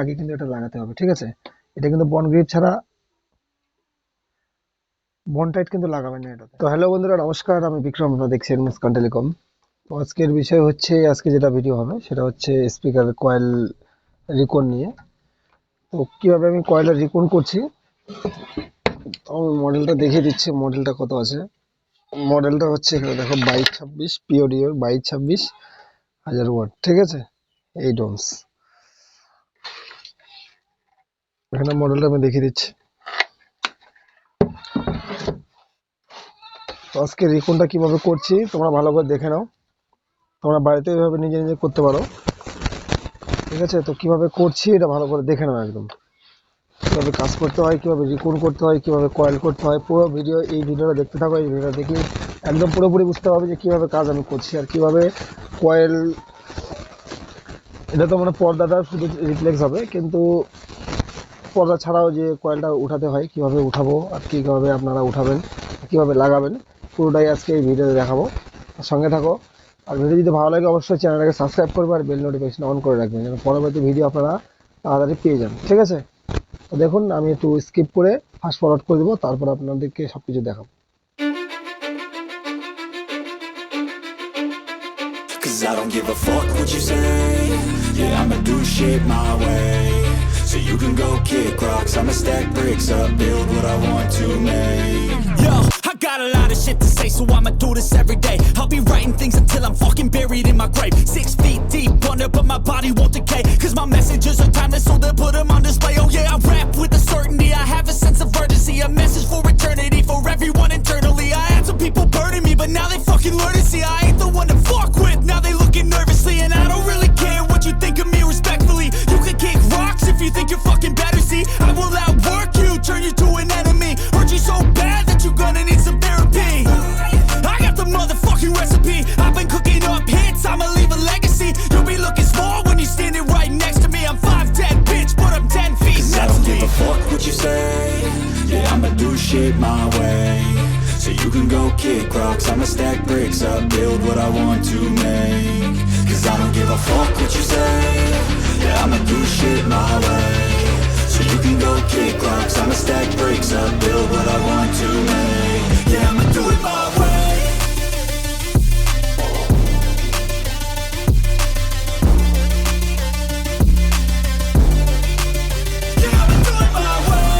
আগে কিন্তু এটা লাগাতে হবে, ঠিক আছে? এটা কিন্তু বন্ড গ্রিপ ছাড়া বন্ড টাইট কিন্তু লাগাবেন না এটাতে। তো হ্যালো বন্ধুরা, নমস্কার, আমি বিক্রম, আপনারা দেখছেন মুস্কান টেলিকম। তো আজকের বিষয় হচ্ছে, আজকে যেটা ভিডিও হবে সেটা হচ্ছে স্পিকার কয়েল রিকন নিয়ে। তো কিভাবে আমি কয়েলের রিকন করছি, আমি মডেলটা দেখিয়ে দিচ্ছি। মডেলটা কত আছে, মডেলটা হচ্ছে এখানে দেখো 2226 পিওডিও 2226 1000 ওয়াট, ঠিক আছে? এই ডোমস, এখানে মডেলটা আমি দেখিয়ে দিচ্ছি। তো আজকে রিকনটা কিভাবে করছি তোমরা ভালো করে দেখে নাও, তোমরা বাড়িতে এইভাবে নিজে নিজে করতে পারো, ঠিক আছে? তো কিভাবে করছি এটা ভালো করে দেখে নাও, একদম কিভাবে কাজ করতে হয়, কিভাবে রিকন করতে হয়, কিভাবে কয়েল করতে হয়। পুরো ভিডিও, এই ভিডিওটা দেখতে থাকো। এই ভিডিওটা দেখি একদম পুরোপুরি বুঝতে পারবে যে কিভাবে কাজ আমি করছি আর কিভাবে কয়েল। এটা তো মানে পর্দাটা শুধু রিফ্লেক্স হবে, কিন্তু পর্দা ছাড়াও যে কয়েলটা উঠাতে হয়, কিভাবে উঠাবো আর কীভাবে আপনারা উঠাবেন, কিভাবে লাগাবেন, পুরোটাই আজকে এই ভিডিওতে দেখাবো। সঙ্গে থাকো। আর ভিডিও যদি ভালো লাগে অবশ্যই চ্যানেলটাকে সাবস্ক্রাইব করবে আর বেল নোটিফিকেশন অন করে রাখবেন, যেন পরবর্তী ভিডিও আপনারা তাড়াতাড়ি পেয়ে যান, ঠিক আছে? তো দেখুন, আমি একটু স্কিপ করে ফাস্ট ফরওয়ার্ড করে দেবো, তারপর আপনাদেরকে সব কিছু দেখাবো। Cause I don't give a fuck what you say. Yeah, I'ma do shit my way. So you can go kick rocks, I'ma stack bricks up, build what I want to make. Yo, I got a lot of shit to say, so I'ma do this every day. I'll be writing things until I'm fucking buried in my grave. 6 feet deep under, but my body won't decay. Cause my messages are timeless, so they'll put them on display. Oh yeah, I rap with a certainty, I have a sense of urgency. A message for eternity, for everyone internally. I had some people burning me, but now they fucking learn to see I ain't the one to fuck with. Now they looking nervously, and I don't really care what you think of me respectfully. You can kick rocks if you think you're fucking better, see. I will outwork you, turn you to an enemy. Hurt you so bad that you're gonna need some therapy. I got the motherfucking recipe. I've been cooking up hits, I'ma leave a legacy. You'll be looking small when you're standing right next to me. I'm 5'10", bitch, but I'm 10 feet next to me. 'Cause I don't give a fuck what you say. Yeah, I'ma do shit my way. So you can go kick rocks, I'ma stack bricks up, build what I want to make. Cause I don't give a fuck what you say. Yeah, I'ma do shit my way. So you can go kick rocks, I'ma stack bricks up, build what I want to make. Yeah, I'ma do it my way. Yeah, I'ma do it my way.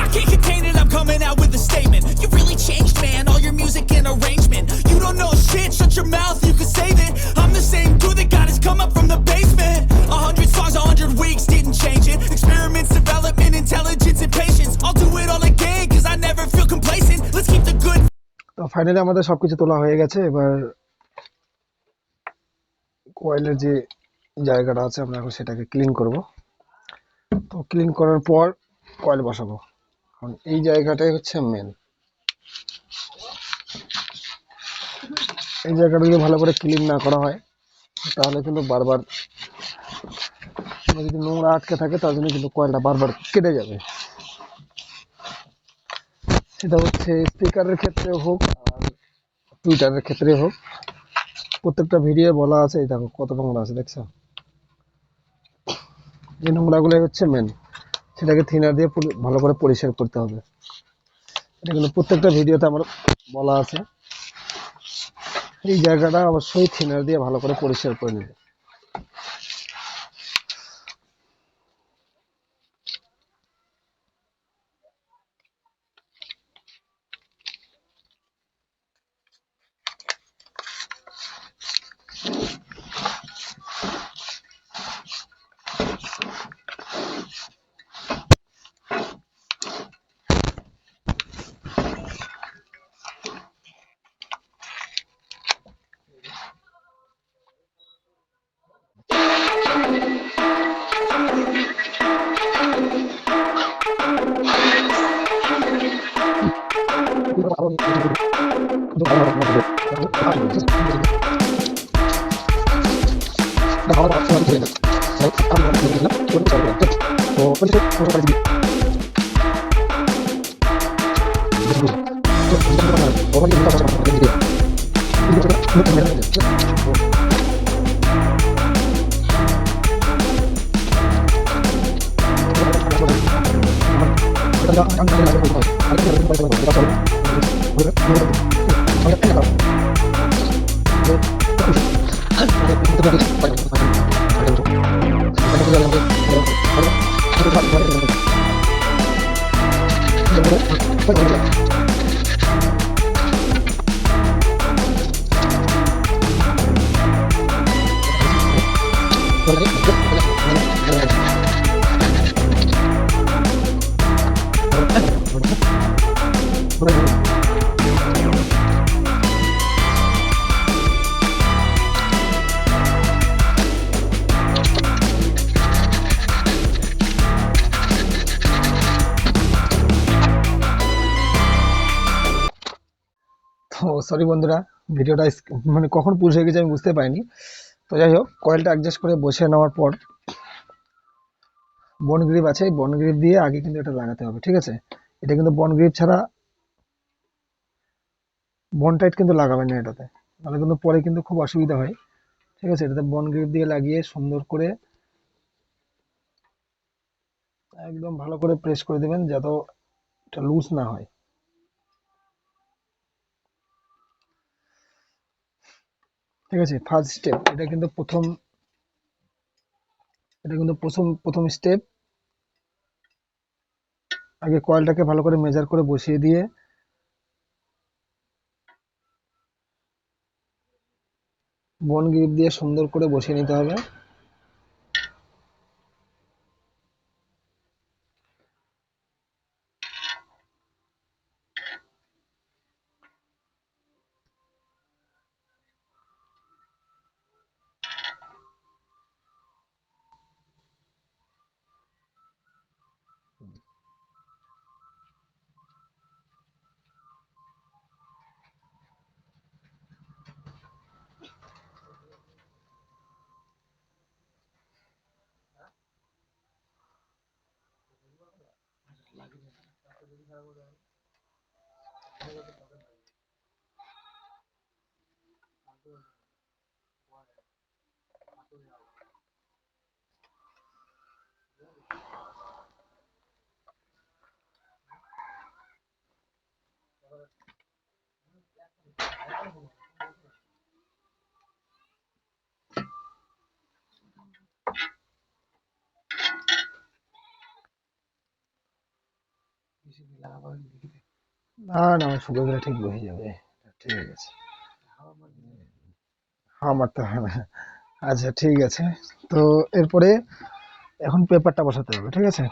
I can't contain it, I'm coming out with a statement. You really changed, man, all your music and arrangement. You don't know shit, shut your mouth, you can save it. I'm the same dude that got his come up from the basement. 100 songs, 100 weeks, didn't change it. Experiments, development, intelligence and patience. I'll do it all again, cause I never feel complacent. Let's keep the good. তো finally আমাদের সবকিছু তোলা হয়ে গেছে। এবার কয়েলের যে জায়গাটা আছে আমরা এখন সেটাকে ক্লিন করব। তো ক্লিন করার পর কয়েল বসাবো, কারণ এই জায়গাটাই হচ্ছে মেন। এই জায়গাটা যদি ভালো করে ক্লিন না করা হয় তাহলে কিন্তু বারবার যদি নোংরা আটকে থাকে তার জন্য কিন্তু কয়েলটা বারবার কেটে যাবে। সেটা হচ্ছে স্পিকারের ক্ষেত্রে হোক আর টুইটারের ক্ষেত্রে হোক, প্রত্যেকটা ভিডিও বলা আছে। এই দেখো কত নোংরা আছে, দেখছো? এই নোংরাগুলোই হচ্ছে মেন, সেটাকে থিনার দিয়ে ভালো করে পরিষ্কার করতে হবে। এটা কিন্তু প্রত্যেকটা ভিডিওতে আমার বলা আছে। এই জায়গাটা অবশ্যই থিনার দিয়ে ভালো করে পরিষ্কার করে নেবে। তো তো সরি বন্ধুরা, ভিডিওটা মানে কখন পুশ হয়ে গেছে আমি বুঝতে পারিনি। তো যাই হোক, কয়েলটা অ্যাডজাস্ট করে বসিয়ে নেওয়ার পর বন গ্রিপ আছে, বন গ্রিপ দিয়ে আগে কিন্তু এটা লাগাতে হবে, ঠিক আছে? এটা কিন্তু বন গ্রিপ ছাড়া বন টাইট কিন্তু লাগাবেন না এটাতে, নাহলে কিন্তু পরে কিন্তু খুব অসুবিধা হয়, ঠিক আছে? এটাতে বন গ্রিপ দিয়ে লাগিয়ে সুন্দর করে একদম ভালো করে প্রেস করে দেবেন যাতে এটা লুজ না হয়। ঠিক আছে, ফার্স্ট স্টেপ এটা কিন্তু প্রথম স্টেপ। আগে কয়েলটাকে ভালো করে মেজার করে বসিয়ে দিয়ে বন গ্রিপ দিয়ে সুন্দর করে বসিয়ে নিতে হবে। না না, শুকিয়ে গেলে ঠিক বসে যাবে, ঠিক আছে। হাওয়া মারতে হবে না। আচ্ছা ঠিক আছে। তো এরপরে এখন পেপারটা বসাতে হবে, ঠিক আছে?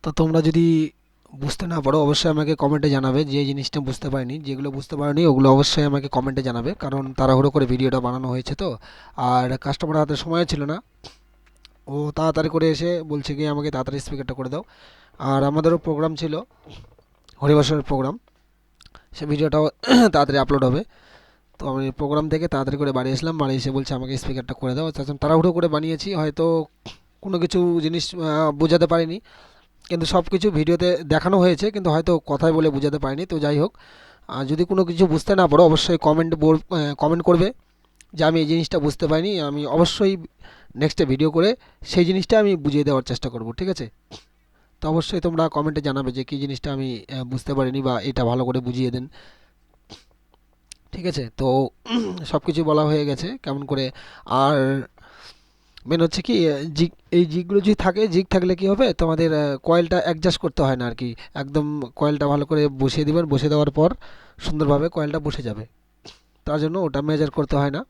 তো তোমরা যদি বুঝতে না পারো অবশ্যই আমাকে কমেন্টে জানাবে, যে জিনিসটা বুঝতে পারিনি, যেগুলো বুঝতে পারিনি ওগুলো অবশ্যই আমাকে কমেন্টে জানাবে, কারণ তাড়াহুড়ো করে ভিডিওটা বানানো হয়েছে তো। আর কাস্টমার হাতে সময় ছিল না, ও তাড়াতাড়ি করে এসে বলছে কি আমাকে তাড়াতাড়ি স্পিকারটা করে দাও। আর আমাদেরও প্রোগ্রাম ছিল, হরিবাসরের প্রোগ্রাম, সে ভিডিওটাও তাড়াতাড়ি আপলোড হবে। তো আমি প্রোগ্রাম থেকে তাড়াতাড়ি করে বাড়ি আসলাম, বাড়ি এসে বলছে আমাকে স্পিকারটা করে দাও। তাছাড়া তাড়াহুড়ো করে বানিয়েছি, হয়তো কোনো কিছু জিনিস বোঝাতে পারিনি, কিন্তু সব কিছু ভিডিওতে দেখানো হয়েছে, কিন্তু হয়তো কথায় বলে বোঝাতে পারিনি। তো যাই হোক, যদি কোনো কিছু বুঝতে না পারো অবশ্যই কমেন্ট করবে যে আমি এই জিনিসটা বুঝতে পারিনি, আমি অবশ্যই নেক্সটে ভিডিও করে সেই জিনিসটা আমি বুঝিয়ে দেওয়ার চেষ্টা করব, ঠিক আছে? তো অবশ্যই তোমরা কমেন্টে জানাবে যে কী জিনিসটা আমি বুঝতে পারিনি বা এটা ভালো করে বুঝিয়ে দেন, ঠিক আছে? তো সব কিছু বলা হয়ে গেছে কেমন করে। আর মেন হচ্ছে কি, জিগ, এই জিগগুলো যদি থাকে, জিগ থাকলে কি হবে, তোমাদের কয়েলটা অ্যাডজাস্ট করতে হয় না আর কি। একদম কয়েলটা ভালো করে বসিয়ে দিবেন, বসিয়ে দেওয়ার পর সুন্দরভাবে কয়েলটা বসে যাবে, তার জন্য ওটা মেজার করতে হয় না,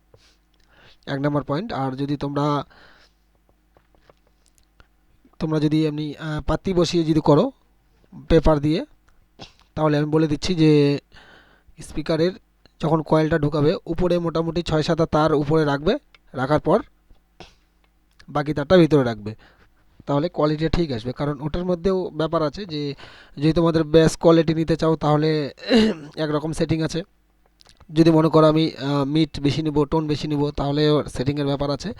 1 নম্বর পয়েন্ট। আর যদি তোমরা তোমরা যদি এমনি পাত্তি বসিয়ে যদি করো পেপার দিয়ে, তাহলে আমি বলে দিচ্ছি যে স্পিকারের যখন কয়েলটা ঢুকাবে উপরে মোটামুটি 6-7টা তার উপরে রাখবে, রাখার পর বাকি তারটা ভিতরে রাখবে, তাহলে কোয়ালিটিটা ঠিক আসবে। কারণ ওটার মধ্যেও ব্যাপার আছে যে যদি তোমাদের বেস কোয়ালিটি নিতে চাও তাহলে একরকম সেটিং আছে, যদি মনে করো আমি মিড বেশি নিব, টোন বেশি নিব, তাহলে সেটিংয়ের ব্যাপার আছে।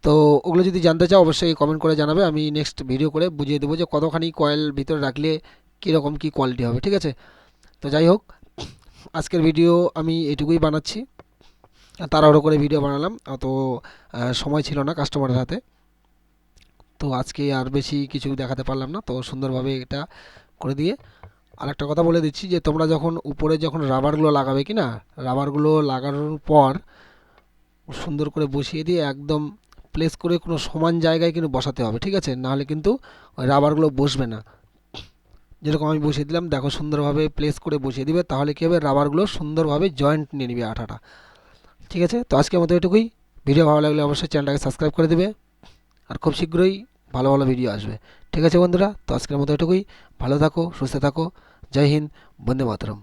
তো ওগুলো যদি জানতে চাও অবশ্যই কমেন্ট করে জানাবে, আমি নেক্সট ভিডিও করে বুঝিয়ে দেবো যে কতখানি কয়েল ভিতরে রাখলে কীরকম কী কোয়ালিটি হবে, ঠিক আছে? তো যাই হোক, আজকের ভিডিও আমি এটুকুই বানাচ্ছি, তাড়াহুড়ো করে ভিডিও বানালাম, অত সময় ছিল না কাস্টমারের হাতে। তো আজকে আর বেশি কিছু দেখাতে পারলাম না, তো সুন্দরভাবে এটা করে দিয়ে আরেকটা কথা বলে দিচ্ছি যে তোমরা যখন উপরে যখন রাবারগুলো লাগাবে কি না, রাবারগুলো লাগানোর পর সুন্দর করে বসিয়ে দিয়ে একদম প্লেস করে কোনো সমান জায়গায় কিন্তু বসাতে হবে, ঠিক আছে? নাহলে কিন্তু ওই রাবারগুলো বসবে না। যেরকম আমি বসিয়ে দিলাম, দেখো সুন্দরভাবে প্লেস করে বসিয়ে দিবে, তাহলে কী হবে, রাবারগুলো সুন্দরভাবে জয়েন্ট নিয়ে নিবে আঠাটা, ঠিক আছে? তো আজকের মতো এটুকুই। ভিডিও ভালো লাগলে অবশ্যই চ্যানেলটাকে সাবস্ক্রাইব করে দেবে, আর খুব শীঘ্রই ভালো ভালো ভিডিও আসবে, ঠিক আছে বন্ধুরা? তো আজকের মতো এটুকুই। ভালো থাকো, সুস্থ থাকো। জয় হিন্দ, বন্দে মাতরম।